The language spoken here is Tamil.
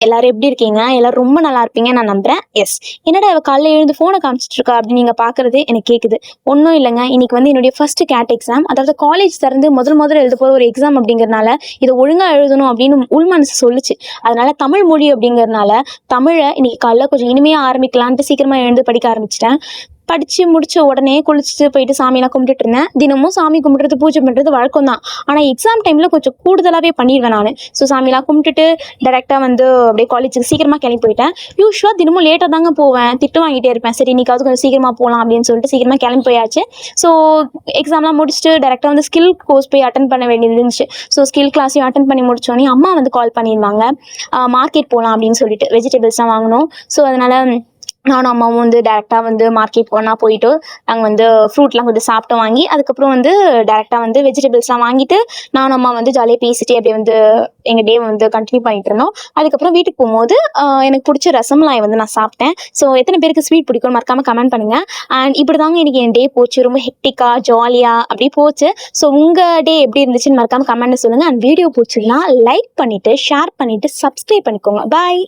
எல்லாரும் எப்படி இருக்கீங்க? எல்லாரும் ரொம்ப நல்லா இருப்பீங்கன்னு நான் நம்புறேன். எஸ். என்னடா இவ காலைல எழுந்து ஃபோன காமிச்சிட்டு இருக்கா அப்படின்னு நீங்க பார்க்கறது எனக்கு கேக்குது. ஒண்ணும் இல்லைங்க. இன்னைக்கு வந்து என்னுடைய ஃபர்ஸ்ட் கேட் எக்ஸாம். அதாவது காலேஜ் திறந்து முதல்ல எழுத போற ஒரு எக்ஸாம் அப்படிங்கிறனால இதை ஒழுங்கா எழுதணும் அப்படின்னு உள் மனசு சொல்லுச்சு. அதனால தமிழ் மொழி அப்படிங்கிறனால தமிழை இன்னைக்கு காலைல கொஞ்சம் இனிமையா ஆரம்பிக்கலான்ட்டு சீக்கிரமா எழுந்து படிக்க ஆரம்பிச்சிட்டேன். படிச்சு முடிச்ச உடனே குளிச்சுட்டு போயிட்டு சாமியெல்லாம் கும்பிட்டுட்டு இருந்தேன். தினமும் சாமி கும்பிடுறது பூஜை பண்றது வழக்கம் தான். ஆனா எக்ஸாம் டைம்ல கொஞ்சம் கூடுதலாவே பண்ணிடுவேன் நான். ஸோ சாமியெல்லாம் கும்பிட்டுட்டு டைரக்டா வந்து அப்படியே காலேஜுக்கு சீக்கிரமா கிளம்பி போயிட்டேன். யூஸ்வலா தினமும் லேட்டாக தாங்க போவேன், திட்டு வாங்கிட்டே இருப்பேன். சரி இன்னைக்காவது கொஞ்சம் சீக்கிரமா போகலாம் அப்படின்னு சொல்லிட்டு சீக்கிரமா கிளம்பி போயாச்சு. ஸோ எக்ஸாம்லாம் முடிச்சுட்டு டேரெக்டாக வந்து ஸ்கில் கோர்ஸ் போய் அட்டன் பண்ண வேண்டியது இருந்துச்சு. ஸோ ஸ்கில் கிளாஸையும் அட்டன் பண்ணி முடிச்சோடனே அம்மா வந்து கால் பண்ணியிருந்தாங்க. மார்க்கெட் போகலாம் அப்படின்னு சொல்லிட்டு வெஜிடபிள்ஸ்லாம் வாங்கணும். ஸோ அதனால நானும் அம்மாவும் வந்து டேரெக்டாக வந்து மார்க்கெட் போயிட்டு நாங்கள் வந்து ஃப்ரூட்லாம் கொஞ்சம் சாப்பிட்டு வாங்கி அதுக்கப்புறம் வந்து டேரெக்டாக வந்து வெஜிடபிள்ஸ்லாம் வாங்கிட்டு நானும் அம்மா வந்து ஜாலியாக பேசிட்டு அப்படியே வந்து எங்கள் டே வந்து கண்டினியூ பண்ணிட்டு இருந்தோம். அதுக்கப்புறம் வீட்டுக்கு போகும்போது எனக்கு பிடிச்ச ரசமலாய் வந்து நான் சாப்பிட்டேன். ஸோ எத்தனை பேருக்கு ஸ்வீட் பிடிக்கும்னு மறக்காமல் கமெண்ட் பண்ணுங்கள். அண்ட் இப்படி தாங்க எனக்கு என் டே போச்சு. ரொம்ப ஹெக்டிக்காக ஜாலியாக அப்படி போச்சு. ஸோ உங்கள் டே எப்படி இருந்துச்சுன்னு மறக்காமல் கமெண்ட்டில் சொல்லுங்கள். அண்ட் வீடியோ பிடிச்சிங்கன்னா லைக் பண்ணிவிட்டு ஷேர் பண்ணிவிட்டு சப்ஸ்கிரைப் பண்ணிக்கோங்க. பாய்.